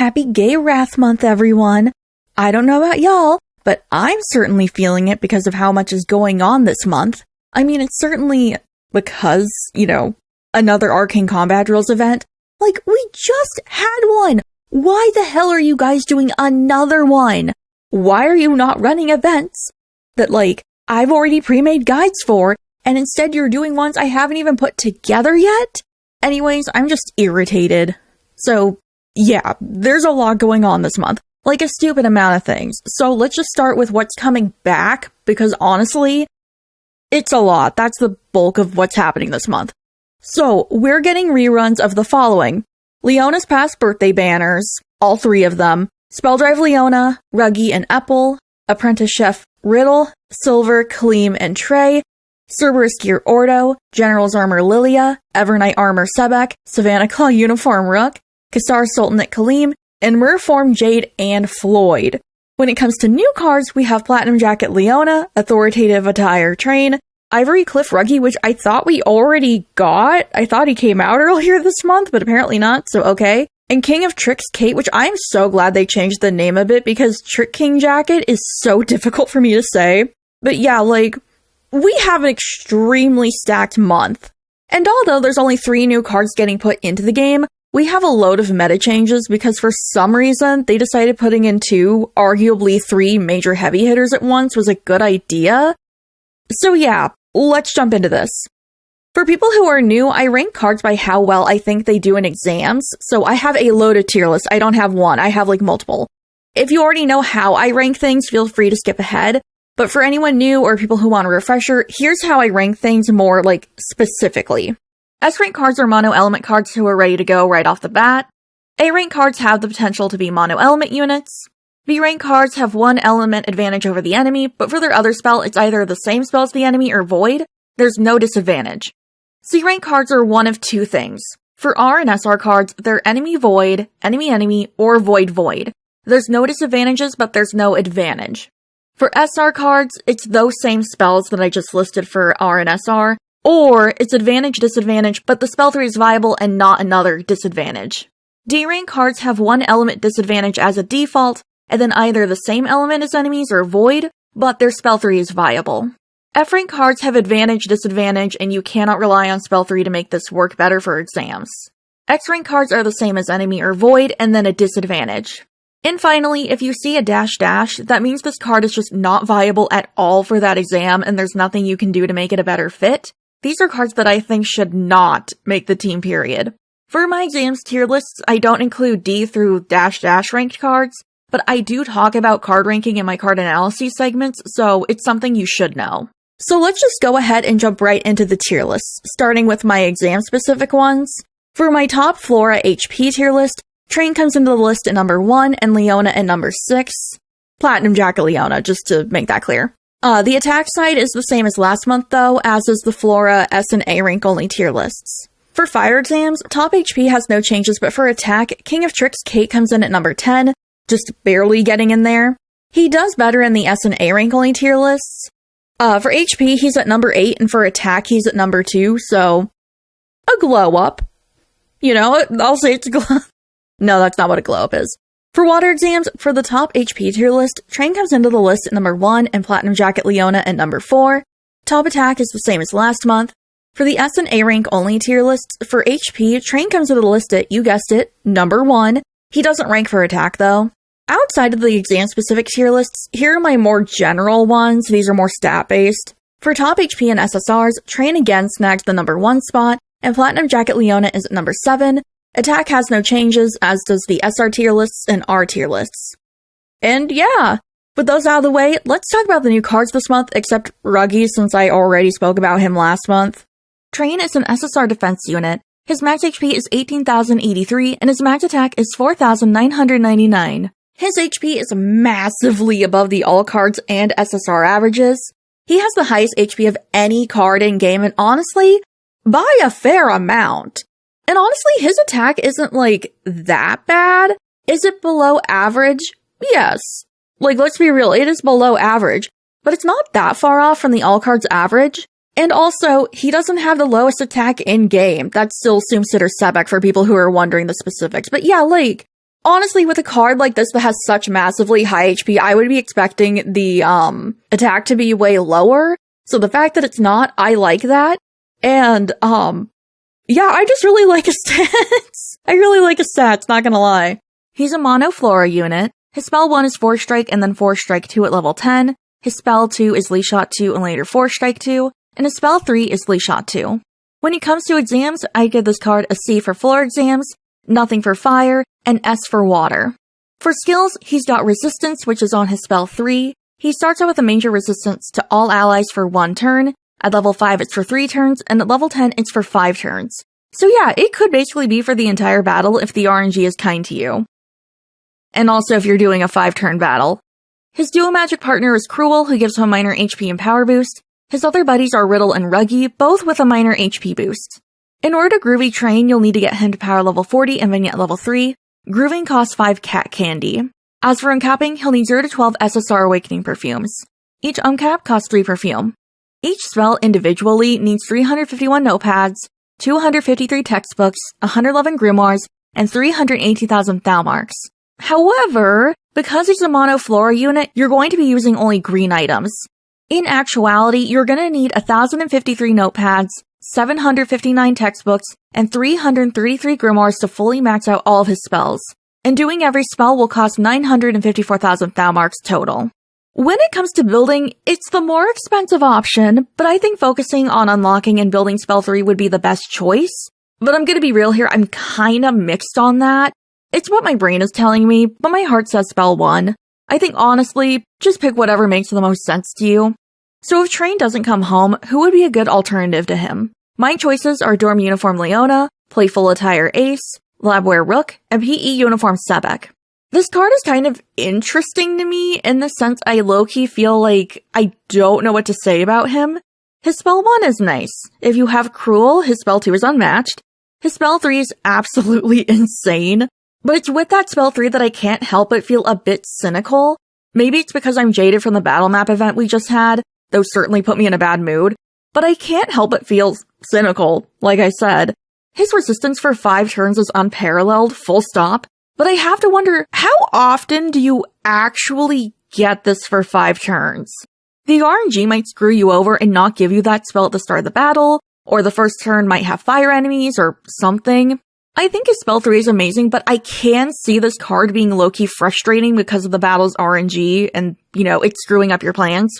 Happy Gay Wrath Month, everyone! I don't know about y'all, but I'm certainly feeling it because of how much is going on this month. I mean, it's certainly because, another Arcane Combat Drills event. Like, we just had one! Why the hell are you guys doing another one? Why are you not running events that, I've already pre-made guides for, and instead you're doing ones I haven't even put together yet? Anyways, I'm just irritated. So, yeah, there's a lot going on this month. Like a stupid amount of things. So let's just start with what's coming back, because honestly, it's a lot. That's the bulk of what's happening this month. So, we're getting reruns of the following. Leona's past birthday banners, all three of them. Spelldrive Leona, Ruggy and Apple, Apprentice Chef Riddle, Silver, Kaleem and Trey, Cerberus Gear Ordo, General's Armor Lilia, Evernight Armor Sebek, Savannah Claw Uniform Rook, Kassar Sultanate Kaleem, and Merform Jade and Floyd. When it comes to new cards, we have Platinum Jacket Leona, Authoritative Attire Trein, Ivory Cliff Ruggy, which I thought we already got. I thought he came out earlier this month, but apparently not, so okay. And King of Tricks Kate, which I'm so glad they changed the name a bit because Trick King Jacket is so difficult for me to say. But yeah, we have an extremely stacked month. And although there's only 3 new cards getting put into the game, we have a load of meta changes because for some reason they decided putting in 2, arguably 3 major heavy hitters at once was a good idea. So yeah, let's jump into this. For people who are new, I rank cards by how well I think they do in exams, so I have a loaded tier list. I don't have one, I have multiple. If you already know how I rank things, feel free to skip ahead. But for anyone new or people who want a refresher, here's how I rank things more, specifically. S-rank cards are mono-element cards who are ready to go right off the bat. A-rank cards have the potential to be mono-element units. B-rank cards have 1 element advantage over the enemy, but for their other spell, it's either the same spell as the enemy or void. There's no disadvantage. C-rank cards are one of 2 things. For R and SR cards, they're enemy void, enemy, or void void. There's no disadvantages, but there's no advantage. For SR cards, it's those same spells that I just listed for R and SR, or it's advantage, disadvantage, but the spell 3 is viable and not another disadvantage. D-rank cards have 1 element disadvantage as a default, and then either the same element as enemies or void, but their spell 3 is viable. F-rank cards have advantage, disadvantage, and you cannot rely on spell 3 to make this work better for exams. X-rank cards are the same as enemy or void, and then a disadvantage. And finally, if you see a dash, that means this card is just not viable at all for that exam, and there's nothing you can do to make it a better fit. These are cards that I think should not make the team, period. For my exams tier lists, I don't include D through dash ranked cards, but I do talk about card ranking in my card analysis segments, so it's something you should know. So let's just go ahead and jump right into the tier lists, starting with my exam-specific ones. For my top Flora HP tier list, Trein comes into the list at number 1, and Leona at number 6. Platinum Jacket Leona, just to make that clear. The attack side is the same as last month though, as is the Flora S and A rank only tier lists. For fire exams, top HP has no changes, but for attack, King of Tricks Kate comes in at number 10, just barely getting in there. He does better in the S and A rank only tier lists. For HP, he's at number 8, and for attack, he's at number 2, so a glow up. I'll say it's a glow. No, that's not what a glow up is. For water exams, for the top HP tier list, Trein comes into the list at number 1 and Platinum Jacket Leona at number 4. Top attack is the same as last month. For the S and A rank only tier lists, for HP, Trein comes into the list at, you guessed it, number 1. He doesn't rank for attack though. Outside of the exam-specific tier lists, here are my more general ones. These are more stat-based. For top HP and SSRs, Trein again snags the number 1 spot, and Platinum Jacket Leona is at number 7. Attack has no changes, as does the SR tier lists and R tier lists. And yeah, with those out of the way, let's talk about the new cards this month, except Ruggy, since I already spoke about him last month. Trein is an SSR defense unit. His max HP is 18,083, and his max attack is 4,999. His HP is massively above the all cards and SSR averages. He has the highest HP of any card in game, and honestly, by a fair amount. And honestly, his attack isn't, that bad. Is it below average? Yes. Let's be real, it is below average. But it's not that far off from the all cards average. And also, he doesn't have the lowest attack in game. That's still Soomsit or Sebek for people who are wondering the specifics. But yeah, Honestly, with a card like this that has such massively high HP, I would be expecting the attack to be way lower. So the fact that it's not, I like that. And yeah, I just really like his stats. I really like his stats, not gonna lie. He's a mono flora unit. His spell 1 is Force Strike and then Force Strike 2 at level 10. His spell 2 is Leash Shot 2 and later Force Strike 2. And his spell 3 is Leash Shot 2. When it comes to exams, I give this card a C for floor exams, nothing for fire, and S for water. For skills, he's got Resistance, which is on his spell 3. He starts out with a major resistance to all allies for 1 turn. At level 5, it's for 3 turns, and at level 10, it's for 5 turns. So yeah, it could basically be for the entire battle if the RNG is kind to you. And also if you're doing a 5-turn battle. His duo magic partner is Cruel, who gives him a minor HP and power boost. His other buddies are Riddle and Ruggy, both with a minor HP boost. In order to Groovy Train, you'll need to get him to power level 40 and Vignette level 3. Grooving costs 5 cat candy. As for uncapping, he'll need 0 to 12 SSR Awakening perfumes. Each uncap costs 3 perfume. Each spell individually needs 351 notepads, 253 textbooks, 111 grimoires, and 380,000 Thalmarks. However, because he's a mono flora unit, you're going to be using only green items. In actuality, you're going to need 1,053 notepads, 759 textbooks, and 333 grimoires to fully max out all of his spells. And doing every spell will cost 954,000 Thalmarks total. When it comes to building, it's the more expensive option, but I think focusing on unlocking and building spell 3 would be the best choice. But I'm gonna be real here, I'm kinda mixed on that. It's what my brain is telling me, but my heart says spell 1. I think honestly, just pick whatever makes the most sense to you. So if Trein doesn't come home, who would be a good alternative to him? My choices are Dorm Uniform Leona, Playful Attire Ace, Labwear Rook, and PE Uniform Sebek. This card is kind of interesting to me in the sense I low-key feel like I don't know what to say about him. His spell 1 is nice. If you have Cruel, his spell 2 is unmatched. His spell 3 is absolutely insane. But it's with that spell 3 that I can't help but feel a bit cynical. Maybe it's because I'm jaded from the battle map event we just had. Those certainly put me in a bad mood. But I can't help but feel cynical, like I said. His resistance for 5 turns is unparalleled, full stop. But I have to wonder, how often do you actually get this for 5 turns? The RNG might screw you over and not give you that spell at the start of the battle, or the first turn might have fire enemies or something. I think his spell 3 is amazing, but I can see this card being low-key frustrating because of the battle's RNG and, it's screwing up your plans.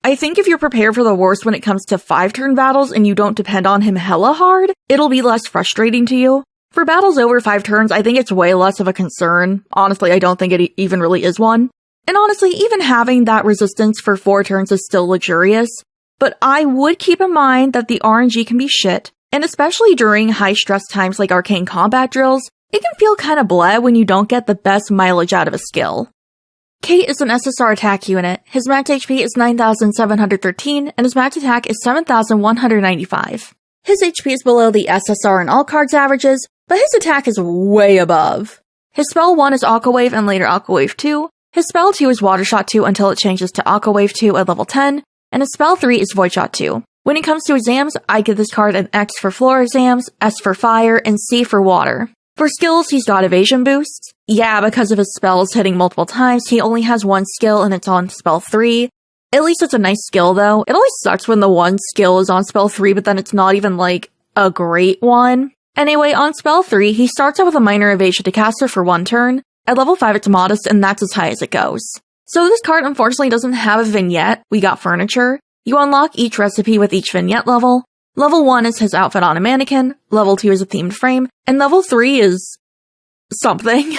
I think if you're prepared for the worst when it comes to 5-turn battles and you don't depend on him hella hard, it'll be less frustrating to you. For battles over 5 turns, I think it's way less of a concern. Honestly, I don't think it even really is one. And honestly, even having that resistance for 4 turns is still luxurious. But I would keep in mind that the RNG can be shit, and especially during high-stress times like arcane combat drills, it can feel kinda bleh when you don't get the best mileage out of a skill. Kate is an SSR attack unit. His max HP is 9,713, and his max attack is 7,195. His HP is below the SSR and all cards averages, but his attack is way above. His spell 1 is Aqua Wave and later Aqua Wave 2. His spell 2 is Water Shot 2 until it changes to Aqua Wave 2 at level 10, and his spell 3 is Void Shot 2. When it comes to exams, I give this card an X for floor exams, S for fire, and C for water. For skills, he's got evasion boosts. Yeah, because of his spells hitting multiple times, he only has 1 skill and it's on spell 3. At least it's a nice skill though. It always sucks when the 1 skill is on spell 3, but then it's not even like a great one. Anyway, on spell 3, he starts out with a minor evasion to caster for 1 turn. At level 5, it's modest, and that's as high as it goes. So this card unfortunately doesn't have a vignette. We got furniture. You unlock each recipe with each vignette level. Level 1 is his outfit on a mannequin, level 2 is a themed frame, and level 3 is something.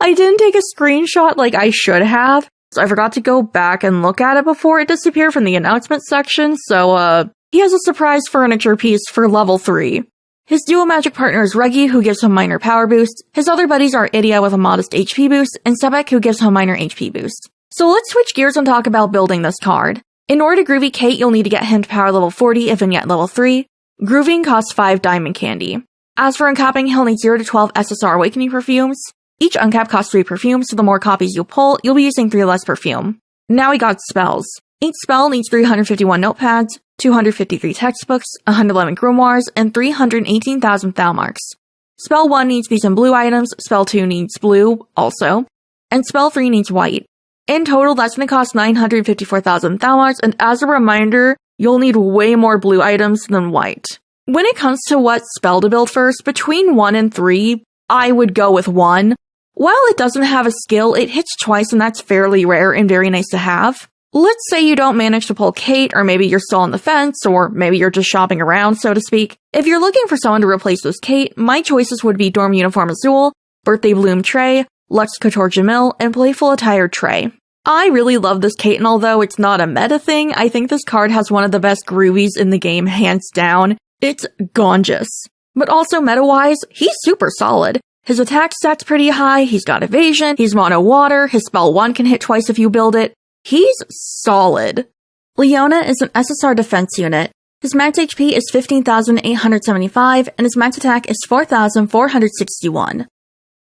I didn't take a screenshot like I should have, so I forgot to go back and look at it before it disappeared from the announcement section, so he has a surprise furniture piece for level 3. His duo magic partner is Reggie, who gives him minor power boost. His other buddies are Idia with a modest HP boost, and Sebek, who gives him minor HP boost. So let's switch gears and talk about building this card. In order to Groovy Kate, you'll need to get him to power level 40 and Vignette level 3. Grooving costs 5 diamond candy. As for uncapping, he'll need 0 to 12 SSR Awakening perfumes. Each uncap costs 3 perfumes, so the more copies you pull, you'll be using 3 less perfume. Now we got spells. Each spell needs 351 notepads, 253 textbooks, 111 grimoires, and 318,000 Thalmarks. Spell 1 needs to be some blue items, spell 2 needs blue also, and spell 3 needs white. In total, that's going to cost 954,000 Thalmarks, and as a reminder, you'll need way more blue items than white. When it comes to what spell to build first, between 1 and 3, I would go with 1. While it doesn't have a skill, it hits twice and that's fairly rare and very nice to have. Let's say you don't manage to pull Kate, or maybe you're still on the fence, or maybe you're just shopping around, so to speak. If you're looking for someone to replace with Kate, my choices would be Dorm Uniform Azul, Birthday Bloom Trey, Lux Couture Jamil, and Playful Attire Trey. I really love this Kate, and although it's not a meta thing, I think this card has one of the best groovies in the game, hands down. It's gorgeous. But also meta-wise, he's super solid. His attack stat's pretty high, he's got evasion, he's mono water, his spell 1 can hit twice if you build it. He's solid. Leona is an SSR defense unit. His max HP is 15,875, and his max attack is 4,461.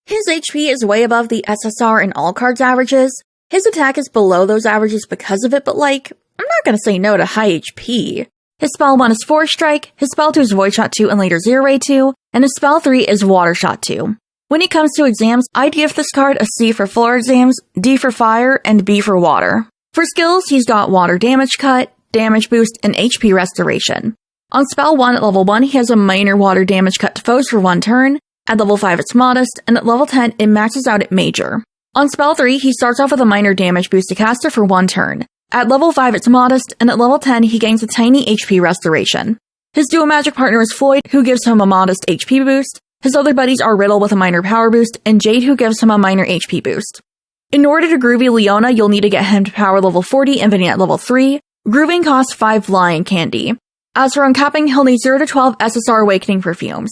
His HP is way above the SSR and all cards averages. His attack is below those averages because of it, but I'm not gonna say no to high HP. His spell 1 is Force Strike, his spell 2 is Void Shot 2 and later Zero Ray 2, and his spell 3 is Water Shot 2. When it comes to exams, I'd give this card a C for floor exams, D for fire, and B for water. For skills, he's got Water Damage Cut, Damage Boost, and HP Restoration. On spell 1 at level 1, he has a minor Water Damage Cut to foes for 1 turn, at level 5 it's Modest, and at level 10 it maxes out at Major. On spell 3, he starts off with a minor damage boost to caster for 1 turn. At level 5 it's Modest, and at level 10 he gains a tiny HP Restoration. His duo magic partner is Floyd, who gives him a modest HP boost. His other buddies are Riddle with a minor power boost, and Jade, who gives him a minor HP boost. In order to groovy Leona, you'll need to get him to power level 40 and Vinny at level 3. Grooving costs 5 Lion Candy. As for uncapping, he'll need 0 to 12 SSR Awakening perfumes.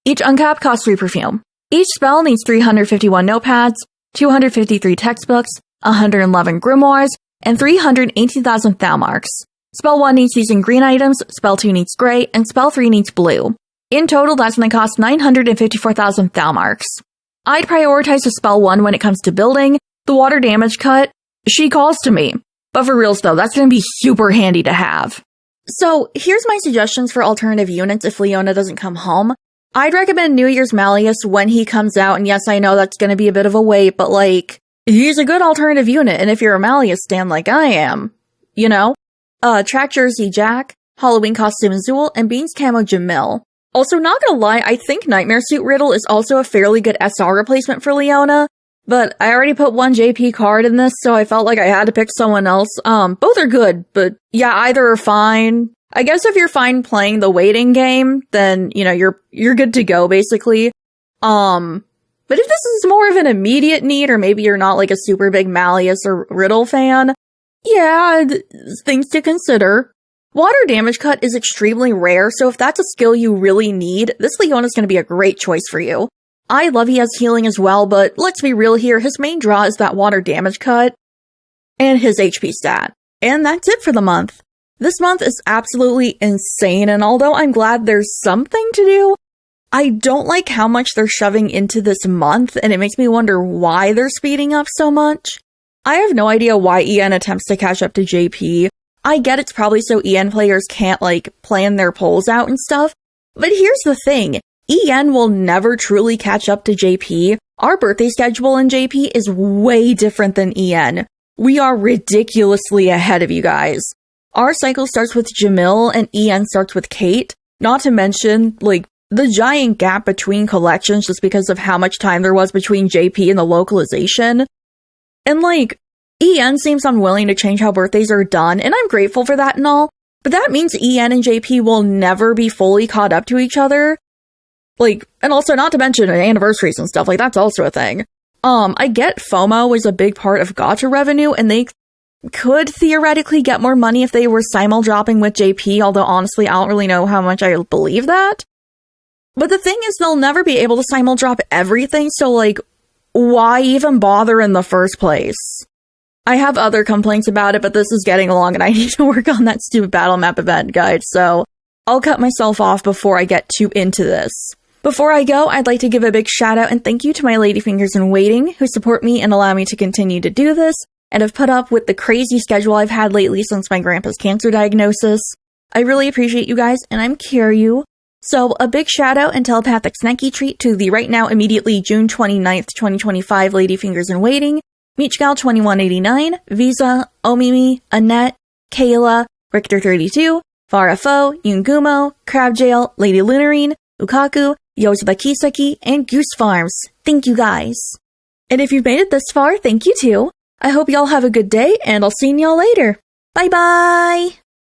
Each uncap costs 3 perfume. Each spell needs 351 notepads, 253 textbooks, 111 grimoires, and 318,000 Thalmarks. Spell 1 needs using green items, spell 2 needs gray, and spell 3 needs blue. In total, that's going to cost 954,000 Thalmarks. I'd prioritize the spell 1 when it comes to building. The Water Damage Cut, she calls to me. But for reals though, that's going to be super handy to have. So, here's my suggestions for alternative units if Leona doesn't come home. I'd recommend New Year's Malleus when he comes out, and yes, I know that's going to be a bit of a wait, but he's a good alternative unit, and if you're a Malleus stan like I am, Track Jersey Jack, Halloween Costume Azul, and Beans Camo Jamil. Also, not gonna lie, I think Nightmare Suit Riddle is also a fairly good SR replacement for Leona, but I already put one JP card in this, so I felt like I had to pick someone else. Both are good, but yeah, either are fine. I guess if you're fine playing the waiting game, then, you're good to go, basically. But if this is more of an immediate need, or maybe you're not a super big Malleus or Riddle fan, yeah, things to consider. Water Damage Cut is extremely rare, so if that's a skill you really need, this Leona is going to be a great choice for you. I love he has healing as well, but let's be real here, his main draw is that Water Damage Cut and his HP stat. And that's it for the month. This month is absolutely insane, and although I'm glad there's something to do, I don't like how much they're shoving into this month, and it makes me wonder why they're speeding up so much. I have no idea why EN attempts to catch up to JP. I get it's probably so EN players can't, plan their polls out and stuff, but here's the thing. EN will never truly catch up to JP. Our birthday schedule in JP is way different than EN. We are ridiculously ahead of you guys. Our cycle starts with Jamil and EN starts with Kate, not to mention, the giant gap between collections just because of how much time there was between JP and the localization. And EN seems unwilling to change how birthdays are done, and I'm grateful for that and all, but that means EN and JP will never be fully caught up to each other. And also not to mention anniversaries and stuff, that's also a thing. I get FOMO is a big part of gacha revenue, and they could theoretically get more money if they were simul-dropping with JP, although honestly, I don't really know how much I believe that. But the thing is, they'll never be able to simul-drop everything, so why even bother in the first place? I have other complaints about it, but this is getting long and I need to work on that stupid battle map event guide, so I'll cut myself off before I get too into this. Before I go, I'd like to give a big shout out and thank you to my ladyfingers in waiting who support me and allow me to continue to do this, and have put up with the crazy schedule I've had lately since my grandpa's cancer diagnosis. I really appreciate you guys, and I'm Kiryu. So a big shout out and telepathic snacky treat to the right now immediately June 29th, 2025 Ladyfingers in Waiting, Meechgal2189, Visa, Omimi, Annette, Kayla, Richter32, Farafo, Yungumo, Crabjail, Lady Lunarine, Ukaku, Yosubakiseki, and Goose Farms. Thank you guys. And if you've made it this far, thank you too. I hope y'all have a good day, and I'll see y'all later. Bye bye!